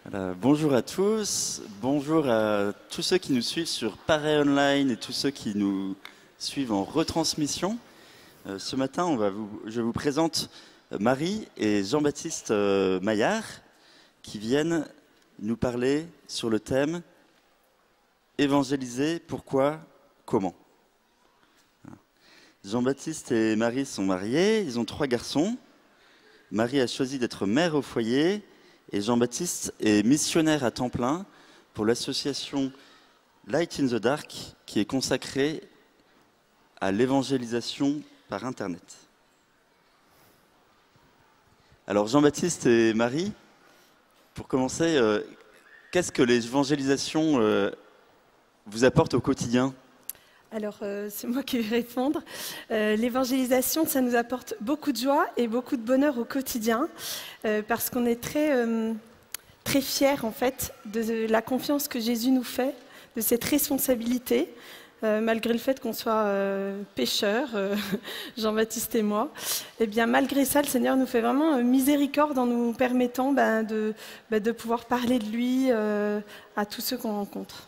Bonjour à tous, bonjour à tous ceux qui nous suivent sur Paray Online et tous ceux qui nous suivent en retransmission. Ce matin, je vous présente Marie et Jean-Baptiste Maillard qui viennent nous parler sur le thème « Évangéliser, pourquoi, comment ». Jean-Baptiste et Marie sont mariés, ils ont 3 garçons. Marie a choisi d'être mère au foyer et Jean-Baptiste est missionnaire à temps plein pour l'association Light in the Dark qui est consacrée à l'évangélisation par Internet. Alors Jean-Baptiste et Marie, pour commencer, qu'est-ce que l'évangélisation vous apporte au quotidien ? Alors, c'est moi qui vais répondre. L'évangélisation, ça nous apporte beaucoup de joie et beaucoup de bonheur au quotidien, parce qu'on est très fiers, en fait, de la confiance que Jésus nous fait, de cette responsabilité, malgré le fait qu'on soit pécheurs, Jean-Baptiste et moi. Eh bien, malgré ça, le Seigneur nous fait vraiment miséricorde en nous permettant de pouvoir parler de lui à tous ceux qu'on rencontre.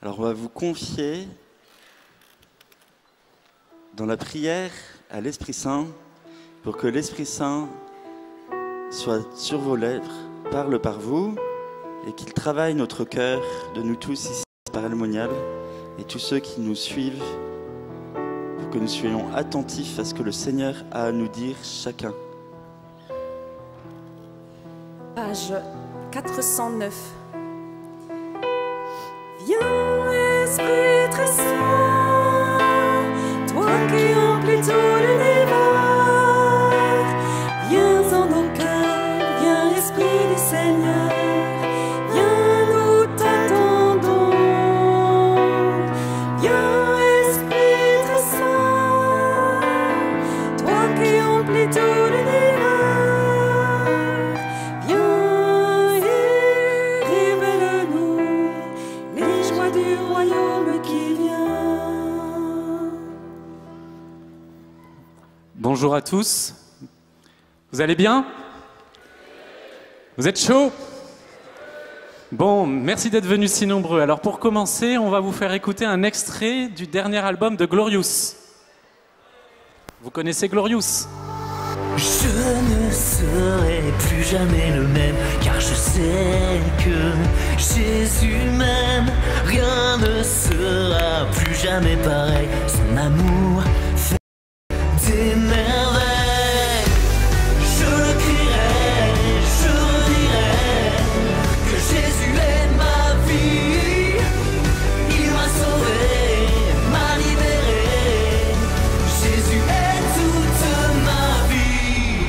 Alors on va vous confier dans la prière à l'Esprit Saint pour que l'Esprit Saint soit sur vos lèvres, parle par vous et qu'il travaille notre cœur de nous tous ici par Almonial et tous ceux qui nous suivent pour que nous soyons attentifs à ce que le Seigneur a à nous dire chacun. Page 409. Viens, Esprit très saint, toi qui emplis tout l'univers. Viens en nos cœurs, viens, Esprit du Seigneur. Viens, nous t'attendons. Viens, Esprit très saint, toi qui emplis tout l'univers. Viens et révèle-nous les joies du royaume qui vient. Bonjour à tous. Vous allez bien? Vous êtes chauds? Bon, merci d'être venus si nombreux. Alors pour commencer, on va vous faire écouter un extrait du dernier album de Glorious. Vous connaissez Glorious? Je ne serai plus jamais le même, car je sais que Jésus m'aime. Rien ne sera plus jamais pareil. Son amour fait des merveilles. Je le crierai, je redirai que Jésus est ma vie. Il m'a sauvé, m'a libéré. Jésus est toute ma vie.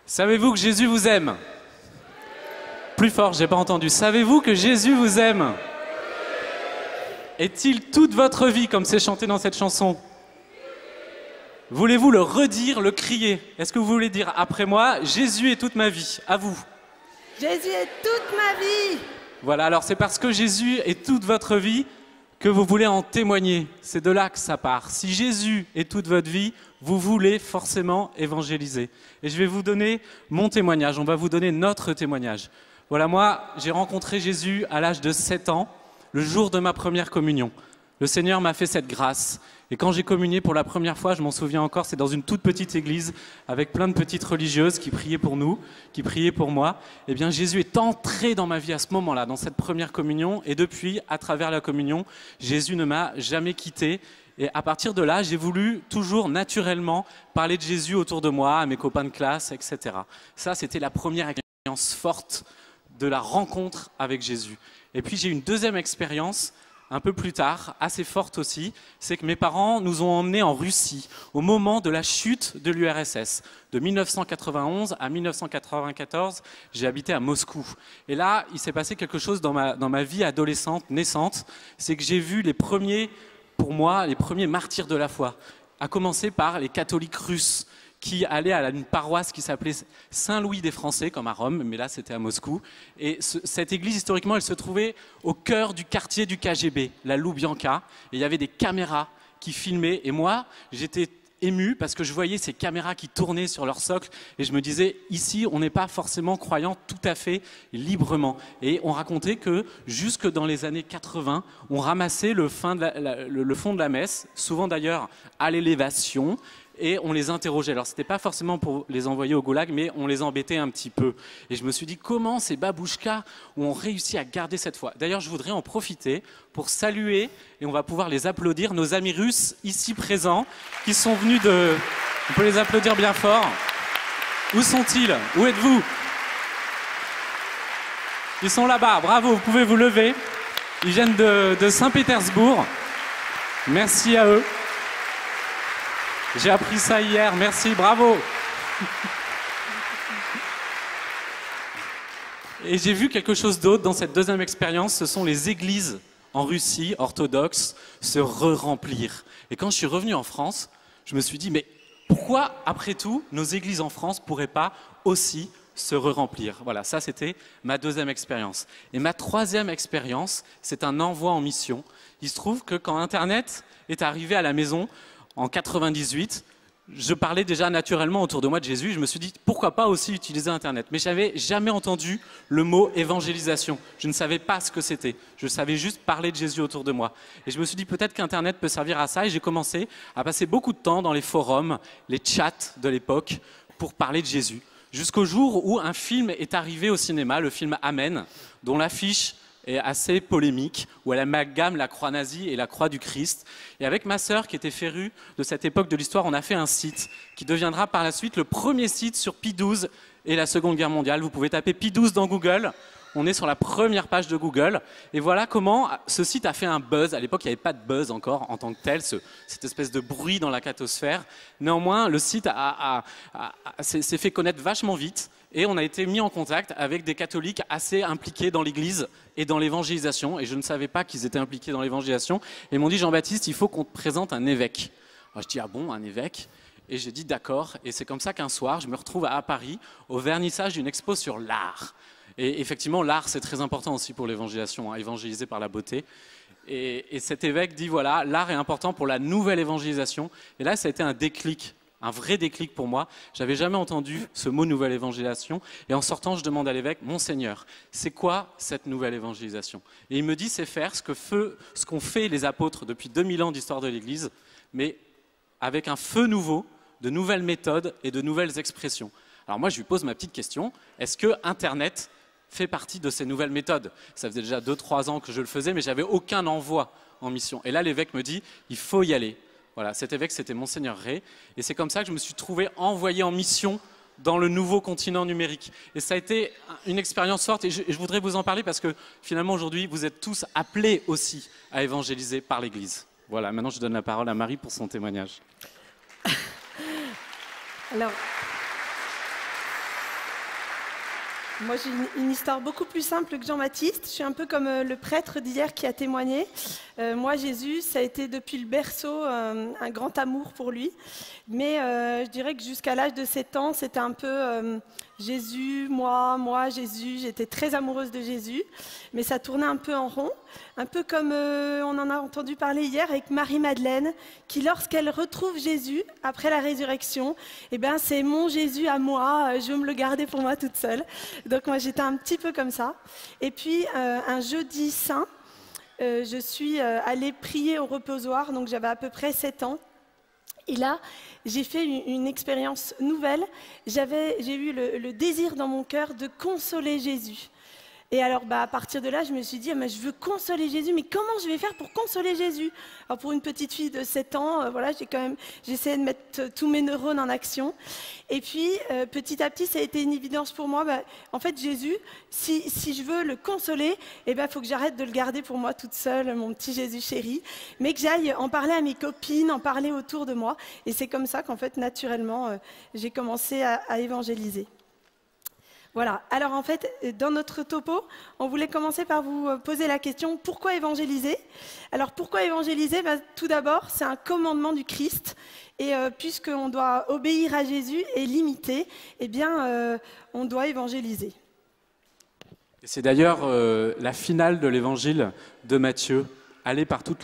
Savez-vous que Jésus vous aime? Plus fort, j'ai pas entendu. Savez-vous que Jésus vous aime? Est-il toute votre vie, comme c'est chanté dans cette chanson? Voulez-vous le redire, le crier? Est-ce que vous voulez dire après moi, Jésus est toute ma vie? À vous. Jésus est toute ma vie. Voilà, alors c'est parce que Jésus est toute votre vie que vous voulez en témoigner. C'est de là que ça part. Si Jésus est toute votre vie, vous voulez forcément évangéliser. Et je vais vous donner mon témoignage, on va vous donner notre témoignage. Voilà, moi, j'ai rencontré Jésus à l'âge de 7 ans, le jour de ma première communion. Le Seigneur m'a fait cette grâce. Et quand j'ai communié pour la première fois, je m'en souviens encore, c'est dans une toute petite église avec plein de petites religieuses qui priaient pour nous, qui priaient pour moi. Eh bien, Jésus est entré dans ma vie à ce moment-là, dans cette première communion. Et depuis, à travers la communion, Jésus ne m'a jamais quitté. Et à partir de là, j'ai voulu toujours naturellement parler de Jésus autour de moi, à mes copains de classe, etc. Ça, c'était la première expérience forte de la rencontre avec Jésus. Et puis, j'ai eu une deuxième expérience un peu plus tard, assez forte aussi, c'est que mes parents nous ont emmenés en Russie au moment de la chute de l'URSS. De 1991 à 1994, j'ai habité à Moscou. Et là, il s'est passé quelque chose dans ma vie adolescente, naissante, c'est que j'ai vu les premiers, pour moi, les premiers martyrs de la foi, à commencer par les catholiques russes, qui allait à une paroisse qui s'appelait Saint-Louis des Français, comme à Rome, mais là c'était à Moscou. Et cette église, historiquement, elle se trouvait au cœur du quartier du KGB, la Loubianka. Et il y avait des caméras qui filmaient. Et moi, j'étais ému parce que je voyais ces caméras qui tournaient sur leur socle et je me disais, ici, on n'est pas forcément croyant tout à fait librement. Et on racontait que jusque dans les années 80, on ramassait le fond de la messe, souvent d'ailleurs à l'élévation, et on les interrogeait. Alors, ce n'était pas forcément pour les envoyer au goulag, mais on les embêtait un petit peu. Et je me suis dit, comment ces babouchkas ont réussi à garder cette foi? D'ailleurs, je voudrais en profiter pour saluer, et on va pouvoir les applaudir, nos amis russes ici présents, qui sont venus de... On peut les applaudir bien fort. Où sont-ils? Où êtes-vous? Ils sont là-bas, bravo, vous pouvez vous lever. Ils viennent de Saint-Pétersbourg. Merci à eux. J'ai appris ça hier, merci, bravo. Et j'ai vu quelque chose d'autre dans cette deuxième expérience, ce sont les églises en Russie, orthodoxes, se re-remplir. Et quand je suis revenu en France, je me suis dit, mais pourquoi, après tout, nos églises en France ne pourraient pas aussi se re-remplir? Voilà, ça c'était ma deuxième expérience. Et ma troisième expérience, c'est un envoi en mission. Il se trouve que quand Internet est arrivé à la maison, en 98, je parlais déjà naturellement autour de moi de Jésus. Je me suis dit, pourquoi pas aussi utiliser Internet? Mais je n'avais jamais entendu le mot évangélisation. Je ne savais pas ce que c'était. Je savais juste parler de Jésus autour de moi. Et je me suis dit, peut-être qu'Internet peut servir à ça. Et j'ai commencé à passer beaucoup de temps dans les forums, les chats de l'époque, pour parler de Jésus. Jusqu'au jour où un film est arrivé au cinéma, le film Amen, dont l'affiche est assez polémique, où elle amalgame la croix nazie et la croix du Christ. Et avec ma sœur, qui était férue de cette époque de l'histoire, on a fait un site qui deviendra par la suite le premier site sur Pie XII et la Seconde Guerre mondiale. Vous pouvez taper Pie XII dans Google. On est sur la première page de Google. Et voilà comment ce site a fait un buzz. À l'époque, il n'y avait pas de buzz encore en tant que tel, cette espèce de bruit dans la catosphère. Néanmoins, le site s'est fait connaître vachement vite. Et on a été mis en contact avec des catholiques assez impliqués dans l'Église et dans l'évangélisation. Et je ne savais pas qu'ils étaient impliqués dans l'évangélisation. Et ils m'ont dit, Jean-Baptiste, il faut qu'on te présente un évêque. Alors je dis, ah bon, un évêque? Et j'ai dit, d'accord. Et c'est comme ça qu'un soir, je me retrouve à Paris au vernissage d'une expo sur l'art. Et effectivement, l'art, c'est très important aussi pour l'évangélisation, hein, évangéliser par la beauté. Et cet évêque dit, voilà, l'art est important pour la nouvelle évangélisation. Et là, ça a été un déclic. Un vrai déclic pour moi. J'avais jamais entendu ce mot nouvelle évangélisation. Et en sortant, je demande à l'évêque, Monseigneur, c'est quoi cette nouvelle évangélisation? Et il me dit, c'est faire ce qu'ont fait les apôtres depuis 2000 ans d'histoire de l'Église, mais avec un feu nouveau, de nouvelles méthodes et de nouvelles expressions. Alors moi, je lui pose ma petite question. Est-ce que Internet fait partie de ces nouvelles méthodes? Ça faisait déjà 2-3 ans que je le faisais, mais j'avais aucun envoi en mission. Et là, l'évêque me dit, il faut y aller. Voilà, cet évêque, c'était Monseigneur Ray. Et c'est comme ça que je me suis trouvé envoyé en mission dans le nouveau continent numérique. Et ça a été une expérience forte. Et je voudrais vous en parler parce que finalement, aujourd'hui, vous êtes tous appelés aussi à évangéliser par l'Église. Voilà, maintenant, je donne la parole à Marie pour son témoignage. Alors, moi, j'ai une histoire beaucoup plus simple que Jean-Baptiste. Je suis un peu comme le prêtre d'hier qui a témoigné. Moi, Jésus, ça a été depuis le berceau un grand amour pour lui. Mais je dirais que jusqu'à l'âge de 7 ans, c'était un peu Jésus, moi, Jésus. J'étais très amoureuse de Jésus. Mais ça tournait un peu en rond. Un peu comme on en a entendu parler hier avec Marie-Madeleine, qui lorsqu'elle retrouve Jésus, après la résurrection, eh ben, c'est mon Jésus à moi, je veux me le garder pour moi toute seule. Donc moi, j'étais un petit peu comme ça. Et puis, un jeudi saint, je suis allée prier au reposoir, donc j'avais à peu près 7 ans. Et là, j'ai fait une expérience nouvelle. J'ai eu le désir dans mon cœur de consoler Jésus. Et alors, à partir de là, je me suis dit, je veux consoler Jésus, mais comment je vais faire pour consoler Jésus? Alors, pour une petite fille de 7 ans, voilà, j'ai essayé de mettre tous mes neurones en action. Et puis, petit à petit, ça a été une évidence pour moi. En fait, Jésus, si je veux le consoler, il faut que j'arrête de le garder pour moi toute seule, mon petit Jésus chéri, mais que j'aille en parler à mes copines, en parler autour de moi. Et c'est comme ça qu'en fait, naturellement, j'ai commencé à évangéliser. Voilà, alors en fait, dans notre topo, on voulait commencer par vous poser la question, pourquoi évangéliser? Alors pourquoi évangéliser? Tout d'abord, c'est un commandement du Christ, et puisqu'on doit obéir à Jésus et l'imiter, on doit évangéliser. Et c'est d'ailleurs la finale de l'évangile de Matthieu allez par toute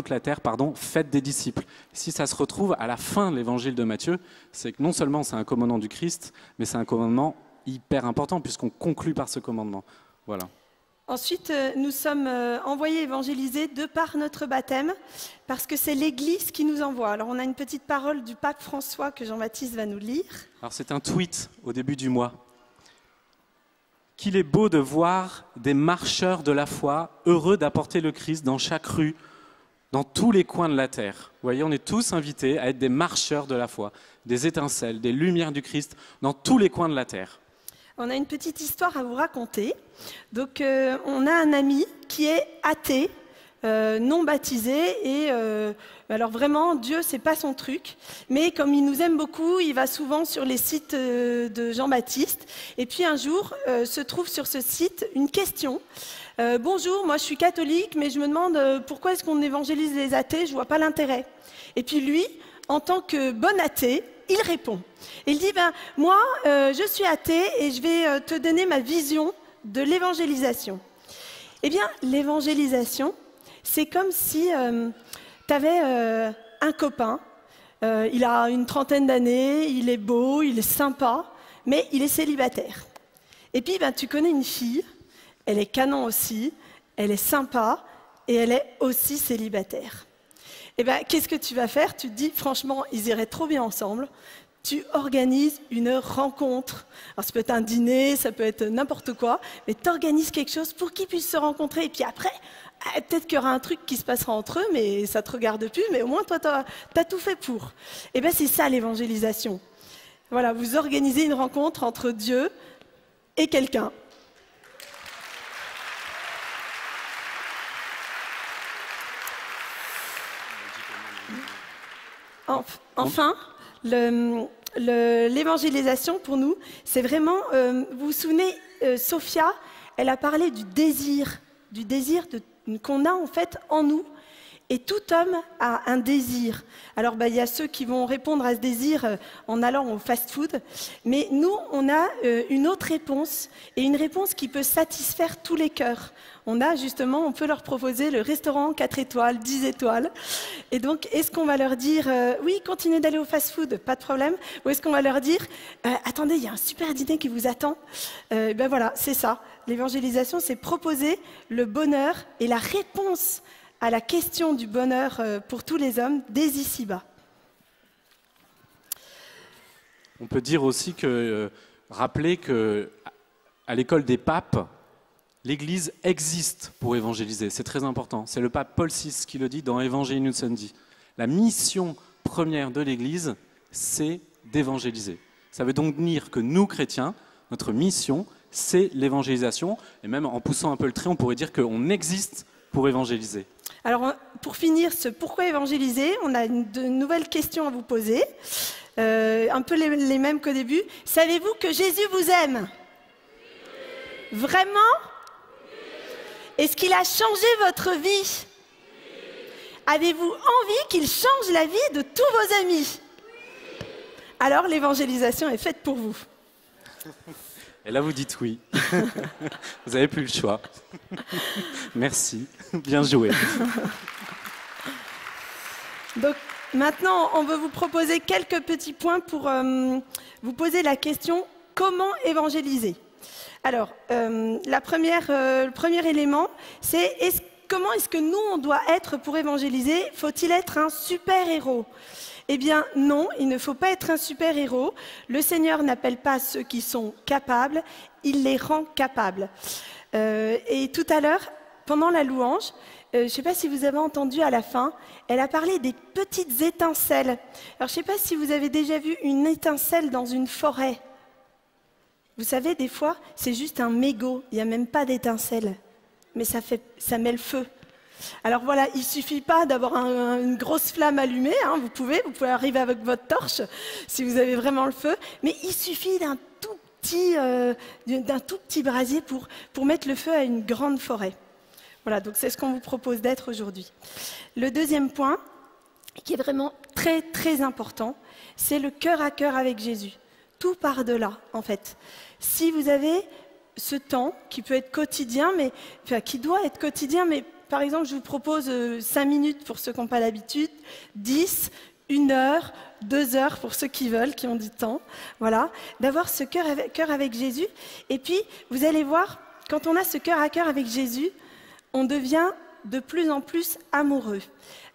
la terre, faites des disciples. Si ça se retrouve à la fin de l'évangile de Matthieu, c'est que non seulement c'est un commandement du Christ, mais c'est un commandement hyper important puisqu'on conclut par ce commandement. Voilà. Ensuite, nous sommes envoyés évangéliser de par notre baptême, parce que c'est l'Église qui nous envoie. Alors, on a une petite parole du pape François que Jean-Baptiste va nous lire. Alors, c'est un tweet au début du mois. Qu'il est beau de voir des marcheurs de la foi, heureux d'apporter le Christ dans chaque rue, dans tous les coins de la terre. Vous voyez, on est tous invités à être des marcheurs de la foi, des étincelles, des lumières du Christ, dans tous les coins de la terre. On a une petite histoire à vous raconter. Donc, on a un ami qui est athée, non baptisé, et alors vraiment, Dieu, c'est pas son truc. Mais comme il nous aime beaucoup, il va souvent sur les sites de Jean-Baptiste. Et puis un jour, se trouve sur ce site une question. Bonjour, moi je suis catholique, mais je me demande pourquoi est-ce qu'on évangélise les athées, je vois pas l'intérêt. Et puis lui, en tant que bon athée, il répond. Il dit, moi, je suis athée et je vais te donner ma vision de l'évangélisation. Eh bien, l'évangélisation, c'est comme si tu avais un copain, il a une trentaine d'années, il est beau, il est sympa, mais il est célibataire. Et puis, tu connais une fille, elle est canon aussi, elle est sympa et elle est aussi célibataire. Eh bien, qu'est-ce que tu vas faire? Tu te dis, franchement, ils iraient trop bien ensemble. Tu organises une rencontre. Alors, ça peut être un dîner, ça peut être n'importe quoi, mais tu organises quelque chose pour qu'ils puissent se rencontrer. Et puis après, peut-être qu'il y aura un truc qui se passera entre eux, mais ça ne te regarde plus, mais au moins, toi, tu as tout fait pour. Eh bien, c'est ça l'évangélisation. Voilà, vous organisez une rencontre entre Dieu et quelqu'un. Enfin, l'évangélisation pour nous, c'est vraiment, vous vous souvenez, Sophia, elle a parlé du désir qu'on a en fait en nous. Et tout homme a un désir. Alors, il y a ceux qui vont répondre à ce désir en allant au fast-food. Mais nous, on a une autre réponse, et une réponse qui peut satisfaire tous les cœurs. On peut leur proposer le restaurant 4 étoiles, 10 étoiles. Et donc, est-ce qu'on va leur dire, oui, continuez d'aller au fast-food, pas de problème? Ou est-ce qu'on va leur dire, attendez, il y a un super dîner qui vous attend? Voilà, c'est ça. L'évangélisation, c'est proposer le bonheur et la réponse à la question du bonheur pour tous les hommes dès ici-bas. On peut dire aussi rappeler qu'à l'école des papes, l'Église existe pour évangéliser. C'est très important. C'est le pape Paul VI qui le dit dans Evangelii Nuncundi. La mission première de l'Église, c'est d'évangéliser. Ça veut donc dire que nous, chrétiens, notre mission, c'est l'évangélisation. Et même en poussant un peu le trait, on pourrait dire qu'on existe pour évangéliser. Alors, pour finir ce pourquoi évangéliser, on a de nouvelles questions à vous poser, un peu les mêmes qu'au début. Savez-vous que Jésus vous aime? Vraiment? Est-ce qu'il a changé votre vie? Avez-vous envie qu'il change la vie de tous vos amis? Alors, l'évangélisation est faite pour vous. Et là, vous dites oui. Vous n'avez plus le choix. Merci. Bien joué. Donc, maintenant, on veut vous proposer quelques petits points pour vous poser la question « Comment évangéliser ?» Alors, le premier élément, c'est comment est-ce que nous, on doit être pour évangéliser? Faut-il être un super-héros? Eh bien non, il ne faut pas être un super-héros. Le Seigneur n'appelle pas ceux qui sont capables, il les rend capables. Et tout à l'heure, pendant la louange, je ne sais pas si vous avez entendu à la fin, elle a parlé des petites étincelles. Alors je ne sais pas si vous avez déjà vu une étincelle dans une forêt. Vous savez, des fois, c'est juste un mégot, il n'y a même pas d'étincelle, mais ça met le feu. Alors voilà, il ne suffit pas d'avoir une grosse flamme allumée, hein, vous pouvez arriver avec votre torche si vous avez vraiment le feu, mais il suffit d'un tout petit brasier pour mettre le feu à une grande forêt. Voilà, donc c'est ce qu'on vous propose d'être aujourd'hui. Le deuxième point, qui est vraiment très très important, c'est le cœur à cœur avec Jésus. Tout part de là, en fait. Si vous avez ce temps qui peut être quotidien, qui doit être quotidien, mais par exemple, je vous propose 5 minutes pour ceux qui n'ont pas l'habitude, 10, 1 heure, 2 heures pour ceux qui veulent, qui ont du temps, voilà, d'avoir ce cœur avec Jésus. Et puis, vous allez voir, quand on a ce cœur à cœur avec Jésus, on devient de plus en plus amoureux.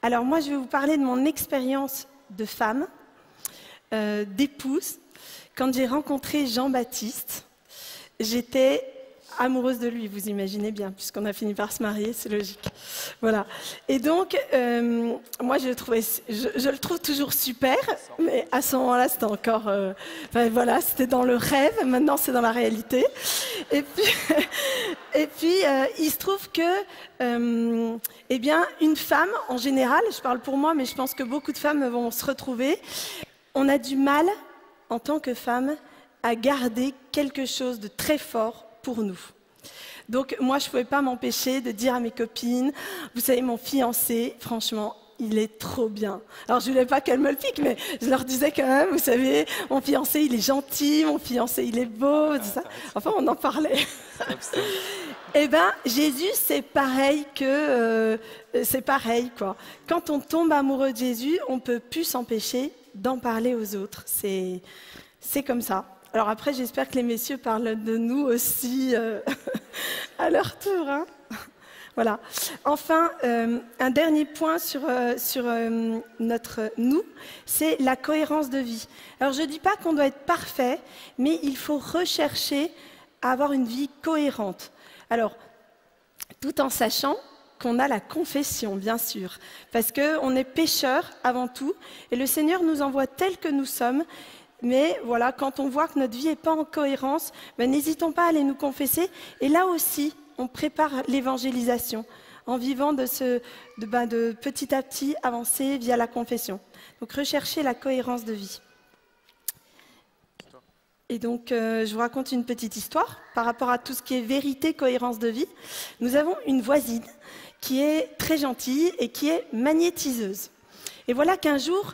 Alors moi, je vais vous parler de mon expérience de femme, d'épouse. Quand j'ai rencontré Jean-Baptiste, j'étais amoureuse de lui, vous imaginez bien, puisqu'on a fini par se marier, c'est logique. Voilà. Et donc, moi, je le trouve toujours super, mais à ce moment-là, c'était encore... voilà, c'était dans le rêve, maintenant, c'est dans la réalité. Et puis, il se trouve que, eh bien, une femme, en général, je parle pour moi, mais je pense que beaucoup de femmes vont se retrouver, on a du mal, en tant que femme, à garder quelque chose de très fort pour nous. Donc moi, je ne pouvais pas m'empêcher de dire à mes copines, vous savez, mon fiancé, franchement, il est trop bien. Alors je ne voulais pas qu'elles me le piquent, mais je leur disais quand même, vous savez, mon fiancé, il est gentil, mon fiancé, il est beau, tout ça. Enfin, on en parlait. Eh bien, Jésus, c'est pareil c'est pareil, quoi. Quand on tombe amoureux de Jésus, on ne peut plus s'empêcher d'en parler aux autres. C'est comme ça. Alors après, j'espère que les messieurs parlent de nous aussi à leur tour. Hein. Voilà. Enfin, un dernier point sur notre nous, c'est la cohérence de vie. Alors je ne dis pas qu'on doit être parfait, mais il faut rechercher à avoir une vie cohérente. Alors, tout en sachant qu'on a la confession, bien sûr, parce qu'on est pécheurs avant tout, et le Seigneur nous envoie tels que nous sommes. Mais voilà, quand on voit que notre vie n'est pas en cohérence, ben, n'hésitons pas à aller nous confesser. Et là aussi, on prépare l'évangélisation en vivant de petit à petit avancer via la confession. Donc rechercher la cohérence de vie. Et donc, je vous raconte une petite histoire par rapport à tout ce qui est vérité, cohérence de vie. Nous avons une voisine qui est très gentille et qui est magnétiseuse. Et voilà qu'un jour,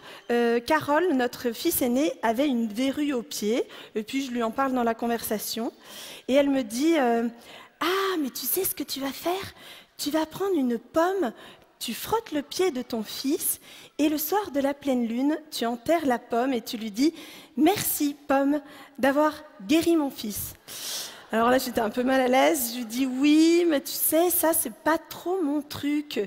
Carole, notre fils aîné, avait une verrue au pied. Et puis, je lui en parle dans la conversation. Et elle me dit, ah, mais tu sais ce que tu vas faire? Tu vas prendre une pomme, tu frottes le pied de ton fils, et le soir de la pleine lune, tu enterres la pomme et tu lui dis, merci, pomme, d'avoir guéri mon fils. Alors là, j'étais un peu mal à l'aise. Je lui dis oui, mais tu sais, ça, c'est pas trop mon truc.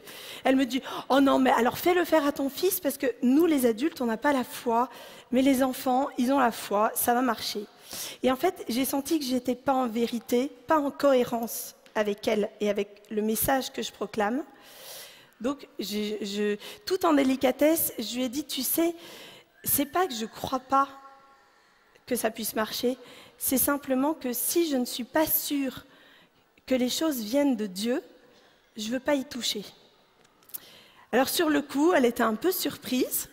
Elle me dit, oh non, mais alors fais-le faire à ton fils parce que nous, les adultes, on n'a pas la foi, mais les enfants, ils ont la foi, ça va marcher. Et en fait, j'ai senti que j'étais pas en vérité, pas en cohérence avec elle et avec le message que je proclame. Donc, tout en délicatesse, je lui ai dit, tu sais, c'est pas que je crois pas que ça puisse marcher, c'est simplement que si je ne suis pas sûre que les choses viennent de Dieu, je ne veux pas y toucher. Alors sur le coup, elle était un peu surprise.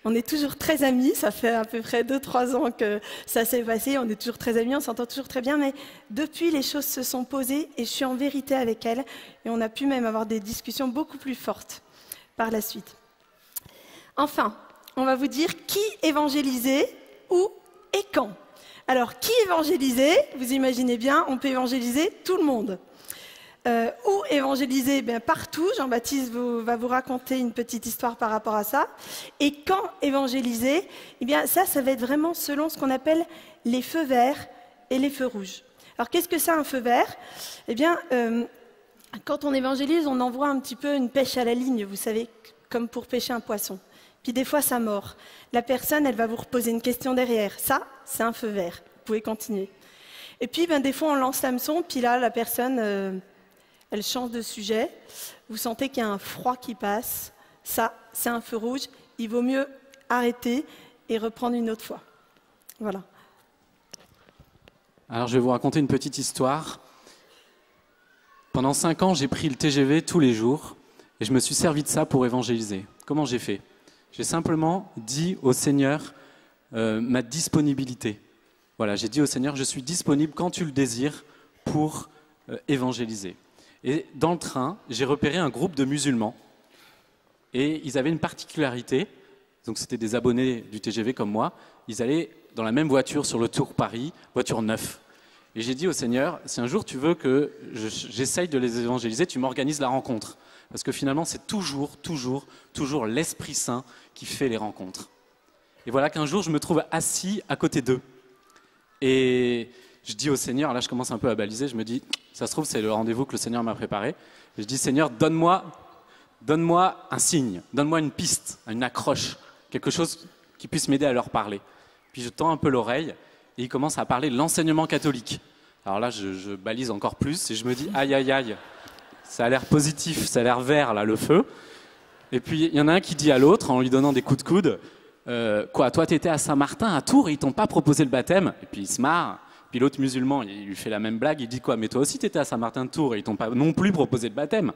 On est toujours très amis, ça fait à peu près 2-3 ans que ça s'est passé, on est toujours très amis, on s'entend toujours très bien, mais depuis les choses se sont posées et je suis en vérité avec elle et on a pu même avoir des discussions beaucoup plus fortes par la suite. Enfin, on va vous dire qui évangéliser, où et quand. Alors, qui évangéliser? Vous imaginez bien, on peut évangéliser tout le monde. Où évangéliser? Bien, partout. Jean-Baptiste va vous raconter une petite histoire par rapport à ça. Et quand évangéliser? Eh bien, ça va être vraiment selon ce qu'on appelle les feux verts et les feux rouges. Alors, qu'est-ce que c'est un feu vert? Eh bien, quand on évangélise, on envoie un petit peu une pêche à la ligne, vous savez, comme pour pêcher un poisson. Puis des fois, ça mord. La personne, elle va vous reposer une question derrière. Ça, c'est un feu vert. Vous pouvez continuer. Et puis, des fois, on lance l'hameçon, puis là, la personne, elle change de sujet. Vous sentez qu'il y a un froid qui passe. Ça, c'est un feu rouge. Il vaut mieux arrêter et reprendre une autre fois. Voilà. Alors, je vais vous raconter une petite histoire. Pendant 5 ans, j'ai pris le TGV tous les jours et je me suis servi de ça pour évangéliser. Comment j'ai fait? J'ai simplement dit au Seigneur ma disponibilité. Voilà, j'ai dit au Seigneur, je suis disponible quand tu le désires pour évangéliser. Et dans le train, j'ai repéré un groupe de musulmans et ils avaient une particularité. Donc c'était des abonnés du TGV comme moi. Ils allaient dans la même voiture sur le Tour Paris, voiture neuve. Et j'ai dit au Seigneur, si un jour tu veux que j'essaye de les évangéliser, tu m'organises la rencontre. Parce que finalement, c'est toujours l'Esprit Saint qui fait les rencontres. Et voilà qu'un jour, je me trouve assis à côté d'eux. Et je dis au Seigneur, là je commence un peu à baliser, je me dis, ça se trouve, c'est le rendez-vous que le Seigneur m'a préparé. Et je dis, Seigneur, donne-moi un signe, donne-moi une piste, une accroche, quelque chose qui puisse m'aider à leur parler. Puis je tends un peu l'oreille et il commence à parler de l'enseignement catholique. Alors là, je balise encore plus et je me dis, aïe, aïe, aïe, ça a l'air positif, ça a l'air vert, là, le feu. Et puis, il y en a un qui dit à l'autre, en lui donnant des coups de coude, quoi, toi, t'étais à Saint-Martin, à Tours, et ils t'ont pas proposé le baptême? Et puis, il se marre. Puis l'autre musulman, il lui fait la même blague, il dit quoi, mais toi aussi, t'étais à Saint-Martin de Tours, et ils t'ont pas non plus proposé le baptême.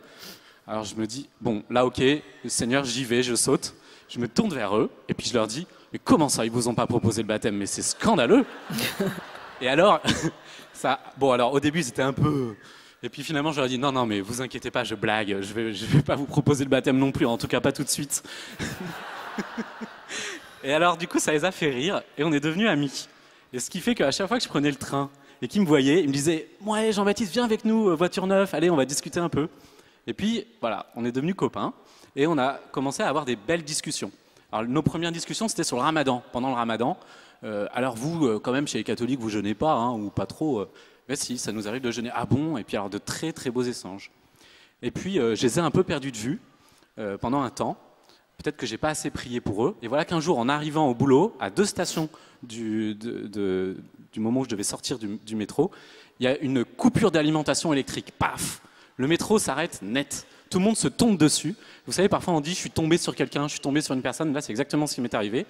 Alors, je me dis, bon, là, ok, le Seigneur, j'y vais, je saute. Je me tourne vers eux, et puis je leur dis, mais comment ça, ils vous ont pas proposé le baptême? Mais c'est scandaleux. Et alors, alors au début, c'était un peu... Et puis finalement, je leur ai dit, non, mais vous inquiétez pas, je blague, je vais pas vous proposer le baptême non plus, en tout cas pas tout de suite. Et alors, du coup, ça les a fait rire, et on est devenus amis. Et ce qui fait qu'à chaque fois que je prenais le train, et qu'ils me voyaient, ils me disaient, ouais, Jean-Baptiste, viens avec nous, voiture neuve, allez, on va discuter un peu. Et puis, voilà, on est devenus copains, et on a commencé à avoir des belles discussions. Alors, nos premières discussions, c'était sur le ramadan, pendant le ramadan. Alors vous, quand même, chez les catholiques, vous jeûnez pas, hein, ou pas trop. Mais si, ça nous arrive de jeûner. Ah bon? Et puis alors de très très beaux échanges. Et puis je les ai un peu perdus de vue pendant un temps. Peut-être que j'ai pas assez prié pour eux. Et voilà qu'un jour, en arrivant au boulot, à 2 stations du moment où je devais sortir du métro, il y a une coupure d'alimentation électrique. Paf! Le métro s'arrête net. Tout le monde se tombe dessus. Vous savez, parfois on dit, je suis tombé sur quelqu'un, je suis tombé sur une personne. Là, c'est exactement ce qui m'est arrivé.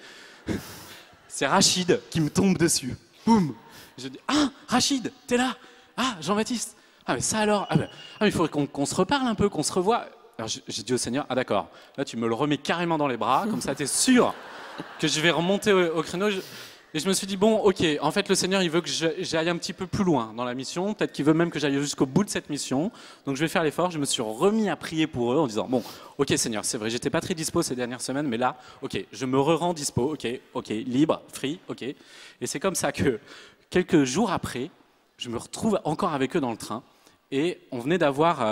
C'est Rachid qui me tombe dessus. Boum! Je dis, ah, Rachid, t'es là? Ah, Jean-Baptiste. Ah, mais ça alors? Ah, mais il faudrait qu'on se reparle un peu, qu'on se revoie. Alors j'ai dit au Seigneur, ah d'accord, là tu me le remets carrément dans les bras, comme ça t'es sûr que je vais remonter au créneau. Et je me suis dit, bon, ok, en fait le Seigneur il veut que j'aille un petit peu plus loin dans la mission, peut-être qu'il veut même que j'aille jusqu'au bout de cette mission, donc je vais faire l'effort. Je me suis remis à prier pour eux en disant, bon, ok Seigneur, c'est vrai, j'étais pas très dispo ces dernières semaines, mais là, ok, je me rends dispo, ok, libre, free, ok. Et c'est comme ça que quelques jours après, je me retrouve encore avec eux dans le train, et on venait d'avoir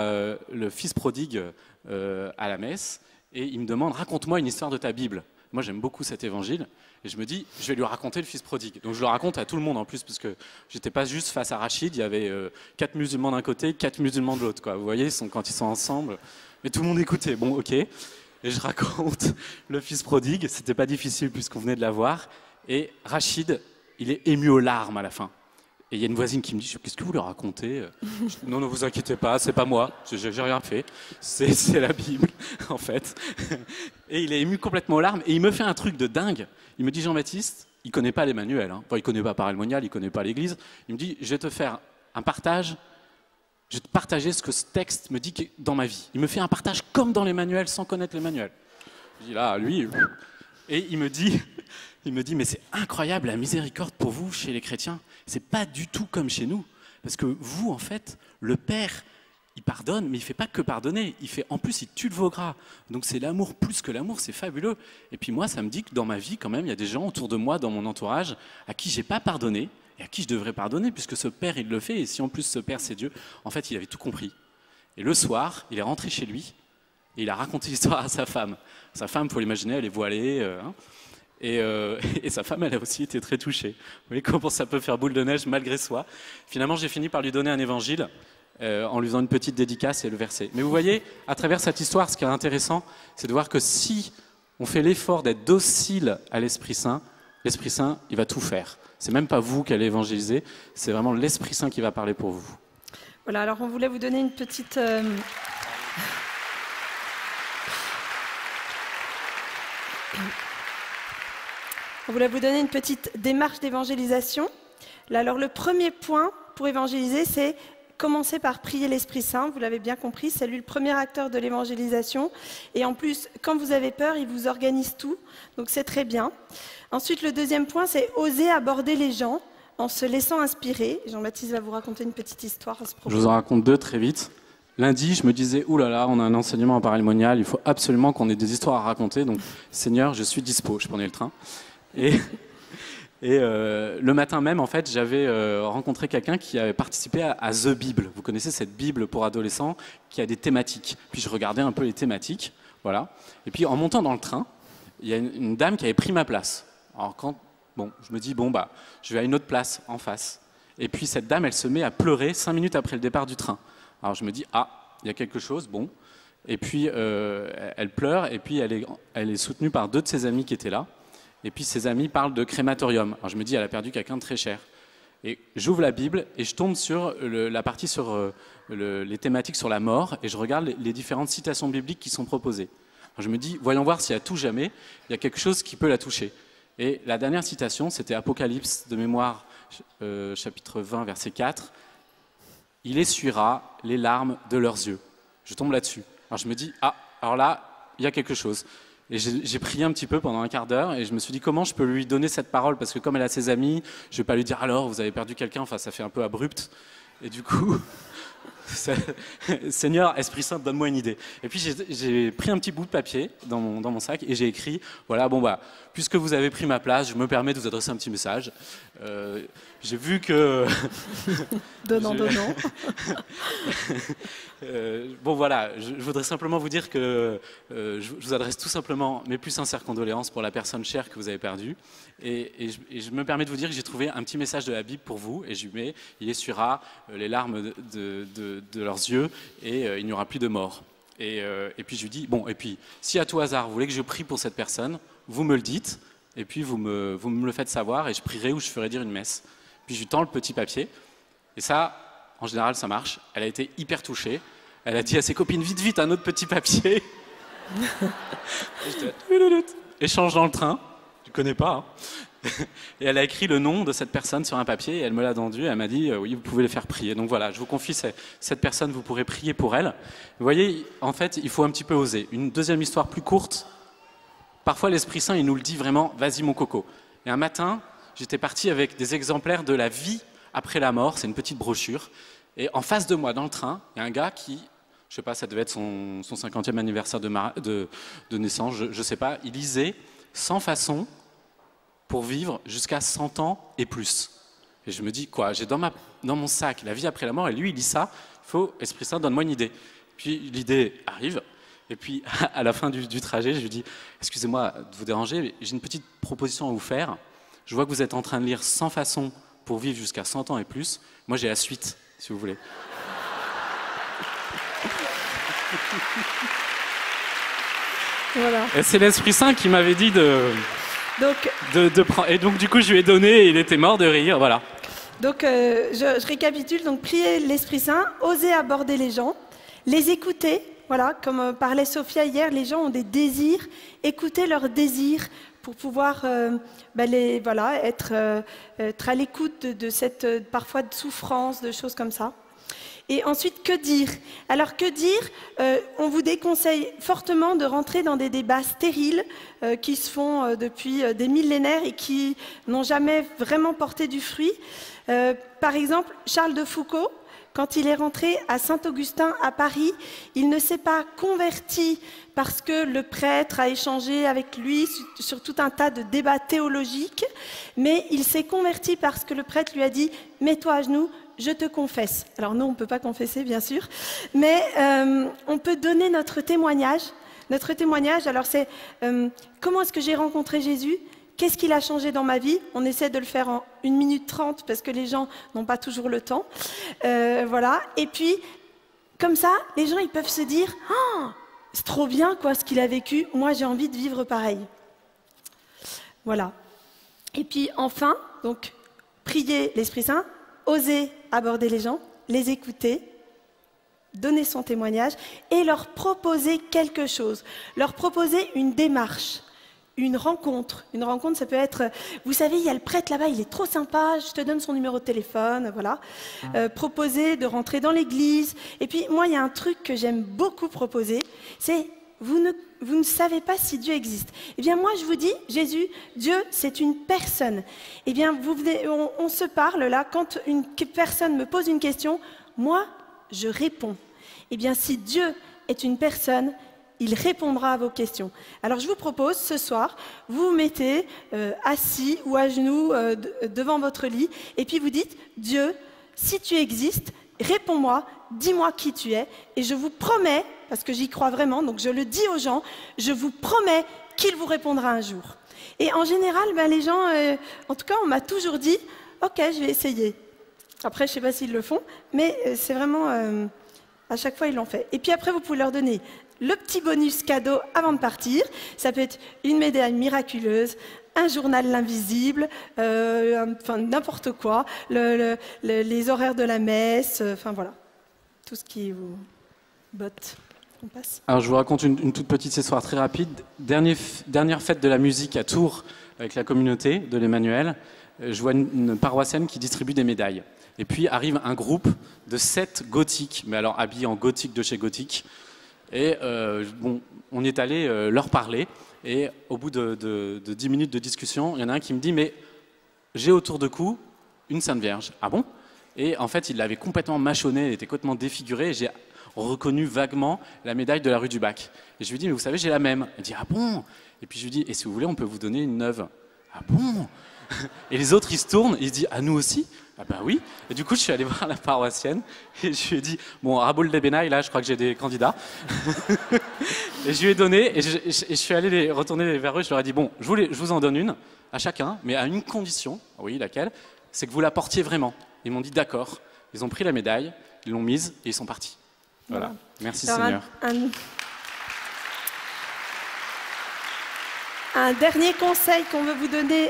le fils prodigue à la messe, et il me demande, raconte-moi une histoire de ta Bible. Moi j'aime beaucoup cet évangile, et je me dis, je vais lui raconter le fils prodigue. Donc je le raconte à tout le monde en plus, parce que j'étais pas juste face à Rachid, il y avait 4 musulmans d'un côté, 4 musulmans de l'autre, quoi. Vous voyez, quand ils sont ensemble, mais tout le monde écoutait, bon ok. Et je raconte le fils prodigue, c'était pas difficile puisqu'on venait de la voir, et Rachid, il est ému aux larmes à la fin. Et il y a une voisine qui me dit, qu'est-ce que vous leur racontez? Je dis, non, ne vous inquiétez pas, c'est pas moi, j'ai rien fait, c'est la Bible, en fait. Et il est ému complètement aux larmes, et il me fait un truc de dingue. Il me dit, Jean-Baptiste, il connaît pas les manuels, hein. Enfin, il connaît pas Paray le Monial, il connaît pas l'Église. Il me dit, je vais te faire un partage, je vais te partager ce que ce texte me dit dans ma vie. Il me fait un partage comme dans les manuels, sans connaître les manuels. Je dis, là, lui... Et il me dit, mais c'est incroyable la miséricorde pour vous chez les chrétiens. C'est pas du tout comme chez nous. Parce que vous, en fait, le Père, il pardonne, mais il fait pas que pardonner. Il fait, en plus, il tue le veau gras. Donc c'est l'amour plus que l'amour, c'est fabuleux. Et puis moi, ça me dit que dans ma vie, quand même, il y a des gens autour de moi, dans mon entourage, à qui j'ai pas pardonné et à qui je devrais pardonner, puisque ce Père, il le fait. Et si en plus ce Père, c'est Dieu, en fait, il avait tout compris. Et le soir, il est rentré chez lui. Et il a raconté l'histoire à sa femme. Sa femme, il faut l'imaginer, elle est voilée. Et sa femme, elle a aussi été très touchée. Vous voyez comment ça peut faire boule de neige malgré soi. Finalement, j'ai fini par lui donner un évangile en lui faisant une petite dédicace et le verset. Mais vous voyez, à travers cette histoire, ce qui est intéressant, c'est de voir que si on fait l'effort d'être docile à l'Esprit Saint, il va tout faire. C'est même pas vous qui allez évangéliser, c'est vraiment l'Esprit Saint qui va parler pour vous. Voilà, alors on voulait vous donner une petite... On voulait vous donner une petite démarche d'évangélisation. Là, alors, le premier point pour évangéliser, c'est commencer par prier l'Esprit Saint. Vous l'avez bien compris, c'est lui le premier acteur de l'évangélisation. Et en plus, quand vous avez peur, il vous organise tout. Donc, c'est très bien. Ensuite, le deuxième point, c'est oser aborder les gens en se laissant inspirer. Jean-Baptiste va vous raconter une petite histoire à ce propos. Je vous en raconte 2 très vite. Lundi, je me disais, oulala, on a un enseignement à Paray le Monial, il faut absolument qu'on ait des histoires à raconter. Donc, Seigneur, je suis dispo. Je prenais le train. Et le matin même, en fait, j'avais rencontré quelqu'un qui avait participé à The Bible. Vous connaissez cette Bible pour adolescents qui a des thématiques. Puis je regardais un peu les thématiques, voilà. Et puis en montant dans le train, il y a une dame qui avait pris ma place. Alors je me dis, je vais à une autre place en face. Et puis cette dame, elle se met à pleurer 5 minutes après le départ du train. Alors je me dis, il y a quelque chose, bon. Et puis elle pleure, et puis elle est soutenue par 2 de ses amis qui étaient là. Et puis ses amis parlent de crématorium. Alors je me dis, elle a perdu quelqu'un de très cher. Et j'ouvre la Bible et je tombe sur la partie sur les thématiques sur la mort, et je regarde les différentes citations bibliques qui sont proposées. Alors je me dis, voyons voir si à tout jamais, il y a quelque chose qui peut la toucher. Et la dernière citation, c'était Apocalypse de mémoire, chapitre 20, verset 4. « Il essuiera les larmes de leurs yeux. » Je tombe là-dessus. Alors je me dis, alors là, il y a quelque chose. Et j'ai prié un petit peu pendant un quart d'heure et je me suis dit comment je peux lui donner cette parole, parce que comme elle a ses amis, je ne vais pas lui dire alors vous avez perdu quelqu'un, enfin ça fait un peu abrupt. Et du coup, Seigneur, Esprit Saint, donne-moi une idée. Et puis j'ai pris un petit bout de papier dans mon sac et j'ai écrit, voilà, puisque vous avez pris ma place, je me permets de vous adresser un petit message. J'ai vu que... Donnant. Je voudrais simplement vous dire que je vous adresse tout simplement mes plus sincères condoléances pour la personne chère que vous avez perdue. Et je me permets de vous dire que j'ai trouvé un petit message de la Bible pour vous, et je lui mets, il essuiera les larmes de leurs yeux, et il n'y aura plus de mort. Et puis je lui dis, et puis si à tout hasard vous voulez que je prie pour cette personne, vous me le dites, et puis vous me le faites savoir, et je prierai ou je ferai dire une messe. Puis je lui tends le petit papier, et ça, en général, ça marche. Elle a été hyper touchée. Elle a dit à ses copines, vite, un autre petit papier. Échange dans le train. Tu connais pas, hein. Et elle a écrit le nom de cette personne sur un papier, et elle me l'a tendu, et elle m'a dit, oui, vous pouvez les faire prier. Donc voilà, je vous confie cette personne, vous pourrez prier pour elle. Vous voyez, en fait, il faut un petit peu oser. Une deuxième histoire plus courte. Parfois, l'Esprit Saint, il nous le dit vraiment, vas-y mon coco. Et un matin, j'étais parti avec des exemplaires de la vie après la mort, c'est une petite brochure. Et en face de moi, dans le train, il y a un gars qui, je sais pas, ça devait être son 50e anniversaire de naissance, je sais pas, il lisait 100 façons pour vivre jusqu'à 100 ans et plus. Et je me dis, quoi, j'ai dans mon sac la vie après la mort, et lui, il lit ça, il faut, Esprit Saint, donne-moi une idée. Puis l'idée arrive, et puis à la fin du trajet, je lui dis, excusez-moi de vous déranger, mais j'ai une petite proposition à vous faire. Je vois que vous êtes en train de lire 100 façons pour vivre jusqu'à 100 ans et plus. Moi, j'ai la suite, si vous voulez. Voilà. Et c'est l'Esprit Saint qui m'avait dit de prendre. Et donc, du coup, je lui ai donné et il était mort de rire, voilà. Donc, je récapitule. Donc, prier l'Esprit Saint, oser aborder les gens, les écouter. Voilà, comme parlait Sophia hier, les gens ont des désirs. Écouter leurs désirs pour pouvoir être à l'écoute de cette parfois de souffrance, de choses comme ça. Et ensuite, que dire? Alors, que dire? On vous déconseille fortement de rentrer dans des débats stériles qui se font depuis des millénaires et qui n'ont jamais vraiment porté du fruit. Par exemple, Charles de Foucault, quand il est rentré à Saint-Augustin à Paris, il ne s'est pas converti parce que le prêtre a échangé avec lui sur tout un tas de débats théologiques, mais il s'est converti parce que le prêtre lui a dit « Mets-toi à genoux, je te confesse ». Alors nous, on ne peut pas confesser, bien sûr, mais on peut donner notre témoignage. Notre témoignage, alors c'est comment est-ce que j'ai rencontré Jésus ? Qu'est-ce qu'il a changé dans ma vie? On essaie de le faire en 1 minute 30 parce que les gens n'ont pas toujours le temps. Voilà. Et puis, comme ça, les gens ils peuvent se dire oh, c'est trop bien quoi, ce qu'il a vécu. Moi, j'ai envie de vivre pareil. Voilà. Et puis, enfin, donc, prier l'Esprit Saint, oser aborder les gens, les écouter, donner son témoignage et leur proposer quelque chose. Leur proposer une démarche. Une rencontre, ça peut être, vous savez, il y a le prêtre là-bas, il est trop sympa, je te donne son numéro de téléphone, voilà. Proposer de rentrer dans l'église. Et puis, moi, il y a un truc que j'aime beaucoup proposer, c'est, vous ne savez pas si Dieu existe. Eh bien, moi, je vous dis, Jésus, Dieu, c'est une personne. Eh bien, on se parle là, quand une personne me pose une question, moi, je réponds. Eh bien, si Dieu est une personne, il répondra à vos questions. Alors je vous propose ce soir, vous vous mettez assis ou à genoux devant votre lit et puis vous dites « Dieu, si tu existes, réponds-moi, dis-moi qui tu es et je vous promets, parce que j'y crois vraiment, donc je le dis aux gens, je vous promets qu'il vous répondra un jour. » Et en général, les gens, en tout cas, on m'a toujours dit « Ok, je vais essayer ». Après, je ne sais pas s'ils le font, mais c'est vraiment, à chaque fois, ils l'ont fait. Et puis après, vous pouvez leur donner le petit bonus cadeau avant de partir. Ça peut être une médaille miraculeuse, un journal l'invisible, enfin n'importe quoi, les horaires de la messe, enfin voilà, tout ce qui vous botte. On passe. Alors je vous raconte une toute petite histoire très rapide. Dernière fête de la musique à Tours avec la communauté de l'Emmanuel. Je vois une paroissienne qui distribue des médailles. Et puis arrive un groupe de 7 gothiques, mais alors habillés en gothique de chez Gothique. Et bon, on est allé leur parler. Et au bout de 10 minutes de discussion, il y en a un qui me dit « Mais j'ai autour de cou une Sainte Vierge. » Ah bon? Et en fait, il l'avait complètement mâchonnée, elle était complètement défigurée. Et j'ai reconnu vaguement la médaille de la rue du Bac. Et je lui dis « Mais vous savez, j'ai la même. » Il dit « Ah bon ?» Et puis je lui dis « Et si vous voulez, on peut vous donner une neuve. » « Ah bon ?» Et les autres, ils se tournent, ils se disent « Ah, nous aussi ?» Ah ben oui. Et du coup, je suis allé voir la paroissienne et je lui ai dit « Bon, Raboul des Benaï, là, je crois que j'ai des candidats. » Et je lui ai donné, et je suis allé retourner vers eux, je leur ai dit « Bon, je vous en donne une, à chacun, mais à une condition. » Oui, laquelle? C'est que vous la portiez vraiment. Ils m'ont dit « D'accord. » Ils ont pris la médaille, ils l'ont mise et ils sont partis. Voilà. Merci alors, Seigneur. Un dernier conseil qu'on veut vous donner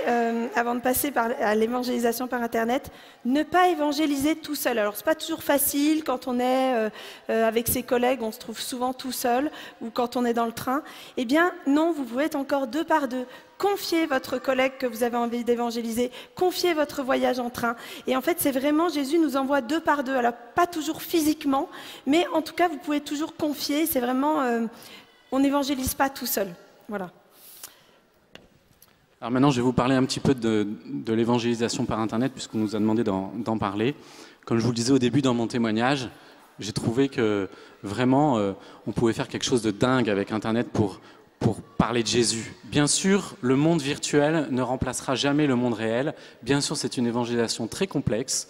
avant de passer à l'évangélisation par Internet, ne pas évangéliser tout seul. Alors, ce n'est pas toujours facile quand on est avec ses collègues, on se trouve souvent tout seul, ou quand on est dans le train. Eh bien, non, vous pouvez être encore 2 par 2. Confiez votre collègue que vous avez envie d'évangéliser, confiez votre voyage en train. Et en fait, c'est vraiment, Jésus nous envoie 2 par 2. Alors, pas toujours physiquement, mais en tout cas, vous pouvez toujours confier. C'est vraiment, on n'évangélise pas tout seul. Voilà. Alors maintenant, je vais vous parler un petit peu de l'évangélisation par Internet, puisqu'on nous a demandé d'en parler. Comme je vous le disais au début dans mon témoignage, j'ai trouvé que vraiment, on pouvait faire quelque chose de dingue avec Internet pour parler de Jésus. Bien sûr, le monde virtuel ne remplacera jamais le monde réel. Bien sûr, c'est une évangélisation très complexe,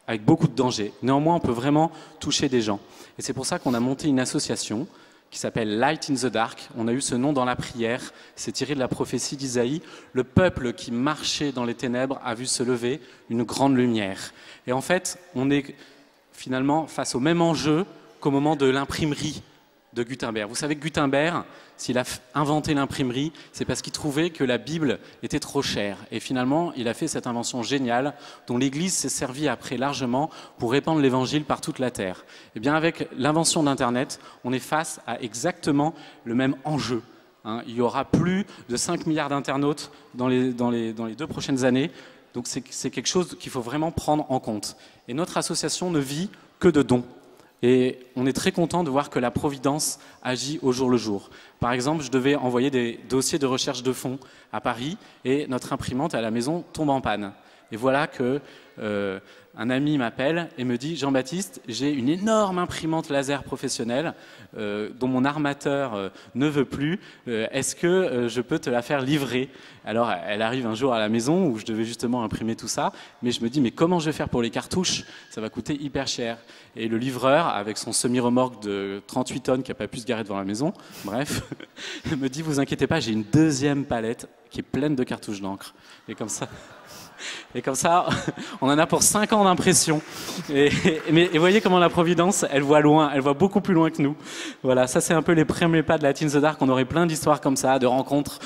avec beaucoup de dangers. Néanmoins, on peut vraiment toucher des gens. Et c'est pour ça qu'on a monté une association qui s'appelle Light in the Dark. On a eu ce nom dans la prière, c'est tiré de la prophétie d'Isaïe. Le peuple qui marchait dans les ténèbres a vu se lever une grande lumière. Et en fait, on est finalement face au même enjeu qu'au moment de l'imprimerie de Gutenberg. Vous savez que Gutenberg, s'il a inventé l'imprimerie, c'est parce qu'il trouvait que la Bible était trop chère. Et finalement, il a fait cette invention géniale dont l'Église s'est servie après largement pour répandre l'Évangile par toute la terre. Et bien avec l'invention d'Internet, on est face à exactement le même enjeu. Il y aura plus de 5 milliards d'internautes dans les 2 prochaines années. Donc c'est quelque chose qu'il faut vraiment prendre en compte. Et notre association ne vit que de dons. Et on est très content de voir que la Providence agit au jour le jour. Par exemple, je devais envoyer des dossiers de recherche de fonds à Paris et notre imprimante à la maison tombe en panne. Et voilà que un ami m'appelle et me dit « Jean-Baptiste, j'ai une énorme imprimante laser professionnelle dont mon armateur ne veut plus. Est-ce que je peux te la faire livrer ?» Alors, elle arrive un jour à la maison où je devais justement imprimer tout ça. Mais je me dis « Mais comment je vais faire pour les cartouches? Ça va coûter hyper cher. » Et le livreur, avec son semi-remorque de 38 tonnes qui n'a pas pu se garer devant la maison, bref, me dit « Vous inquiétez pas, j'ai une deuxième palette qui est pleine de cartouches d'encre. » Et comme ça, on en a pour 5 ans d'impression. Et voyez comment la Providence, elle voit loin, elle voit beaucoup plus loin que nous. Voilà, ça c'est un peu les premiers pas de Light in the Dark. On aurait plein d'histoires comme ça, de rencontres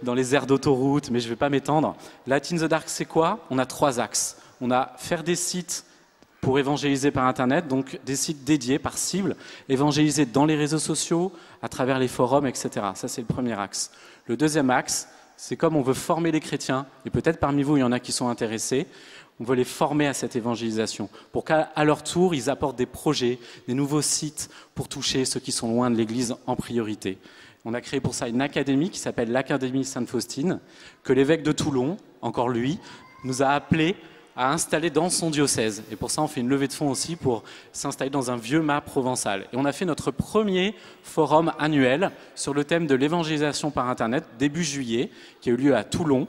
dans les aires d'autoroute, mais je ne vais pas m'étendre. Light in the Dark, c'est quoi? On a 3 axes. On a faire des sites pour évangéliser par Internet, donc des sites dédiés par cible, évangéliser dans les réseaux sociaux, à travers les forums, etc. Ça c'est le premier axe. Le deuxième axe, c'est comme on veut former les chrétiens, et peut-être parmi vous, il y en a qui sont intéressés, on veut les former à cette évangélisation, pour qu'à leur tour, ils apportent des projets, des nouveaux sites pour toucher ceux qui sont loin de l'Église en priorité. On a créé pour ça une académie qui s'appelle l'Académie Sainte-Faustine, que l'évêque de Toulon, encore lui, nous a appelé à installer dans son diocèse. Et pour ça, on fait une levée de fonds aussi pour s'installer dans un vieux mât provençal. Et on a fait notre premier forum annuel sur le thème de l'évangélisation par Internet, début juillet, qui a eu lieu à Toulon.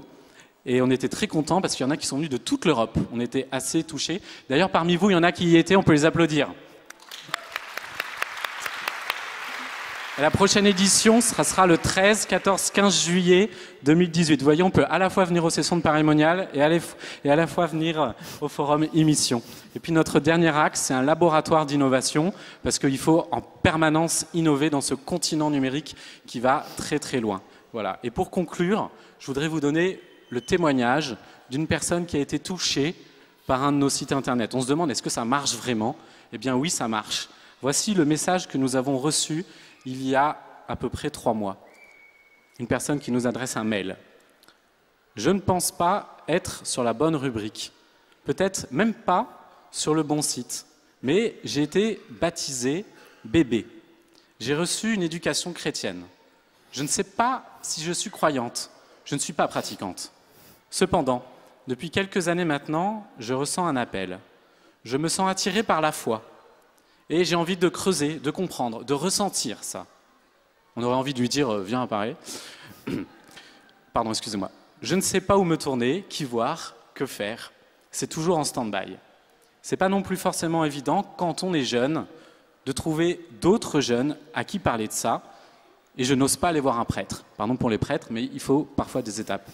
Et on était très contents parce qu'il y en a qui sont venus de toute l'Europe. On était assez touchés. D'ailleurs, parmi vous, il y en a qui y étaient, on peut les applaudir. Et la prochaine édition sera le 13, 14, 15 juillet 2018. Vous voyez, on peut à la fois venir aux sessions de Pareilmonial et à la fois venir au forum e-mission. Et puis notre dernier axe, c'est un laboratoire d'innovation, parce qu'il faut en permanence innover dans ce continent numérique qui va très très loin. Voilà. Et pour conclure, je voudrais vous donner le témoignage d'une personne qui a été touchée par un de nos sites internet. On se demande, est-ce que ça marche vraiment? Eh bien oui, ça marche. Voici le message que nous avons reçu il y a à peu près 3 mois. Une personne qui nous adresse un mail. Je ne pense pas être sur la bonne rubrique. Peut-être même pas sur le bon site. Mais j'ai été baptisé bébé. J'ai reçu une éducation chrétienne. Je ne sais pas si je suis croyante. Je ne suis pas pratiquante. Cependant, depuis quelques années maintenant, je ressens un appel. Je me sens attiré par la foi. Et j'ai envie de creuser, de comprendre, de ressentir ça. On aurait envie de lui dire « Viens à Paris ». Pardon, excusez-moi. Je ne sais pas où me tourner, qui voir, que faire. C'est toujours en stand-by. C'est pas non plus forcément évident, quand on est jeune, de trouver d'autres jeunes à qui parler de ça. Et je n'ose pas aller voir un prêtre. Pardon pour les prêtres, mais il faut parfois des étapes.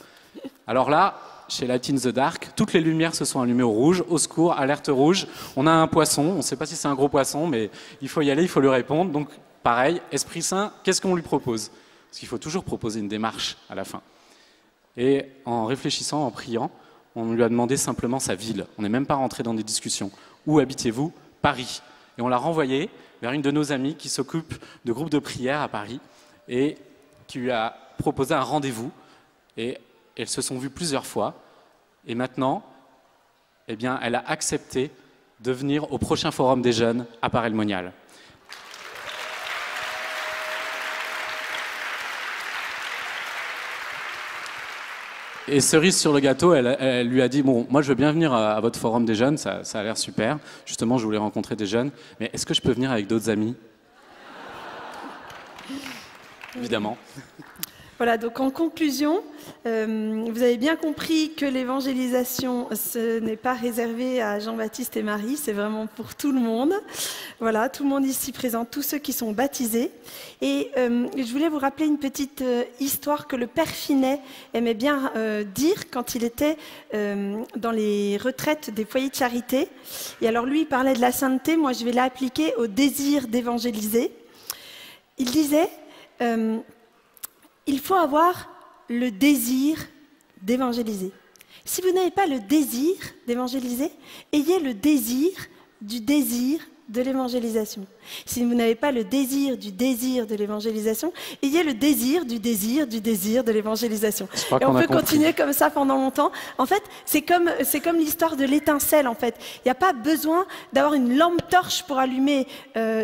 Alors là, chez Light in the Dark, toutes les lumières se sont allumées au rouge, au secours, alerte rouge. On a un poisson, on ne sait pas si c'est un gros poisson, mais il faut y aller, il faut lui répondre. Donc pareil, Esprit Saint, qu'est-ce qu'on lui propose? Parce qu'il faut toujours proposer une démarche à la fin. Et en réfléchissant, en priant, on lui a demandé simplement sa ville. On n'est même pas rentré dans des discussions. Où habitez-vous? Paris. Et on l'a renvoyé vers une de nos amies qui s'occupe de groupes de prière à Paris et qui lui a proposé un rendez-vous. Et elles se sont vues plusieurs fois. Et maintenant, eh bien, elle a accepté de venir au prochain forum des jeunes à Pareilmonial. Et cerise sur le gâteau, elle lui a dit « Bon, moi je veux bien venir à votre forum des jeunes, ça a l'air super. Justement, je voulais rencontrer des jeunes. Mais est-ce que je peux venir avec d'autres amis ?» Évidemment. Voilà, donc en conclusion, vous avez bien compris que l'évangélisation, ce n'est pas réservé à Jean-Baptiste et Marie, c'est vraiment pour tout le monde. Voilà, tout le monde ici présent, tous ceux qui sont baptisés. Et je voulais vous rappeler une petite histoire que le Père Finet aimait bien dire quand il était dans les retraites des foyers de charité. Et alors lui, il parlait de la sainteté, moi je vais l'appliquer au désir d'évangéliser. Il disait... il faut avoir le désir d'évangéliser. Si vous n'avez pas le désir d'évangéliser, ayez le désir de l'évangélisation. Si vous n'avez pas le désir de l'évangélisation, ayez le désir de l'évangélisation. Et on peut continuer comme ça pendant longtemps. En fait, c'est comme l'histoire de l'étincelle, en fait. Il n'y a pas besoin d'avoir une lampe torche pour allumer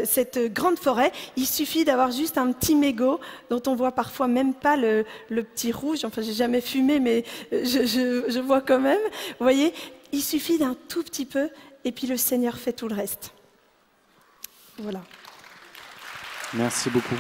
cette grande forêt. Il suffit d'avoir juste un petit mégot dont on voit parfois même pas le petit rouge. Enfin, j'ai jamais fumé, mais je vois quand même. Vous voyez, il suffit d'un tout petit peu et puis le Seigneur fait tout le reste. Voilà. Merci beaucoup.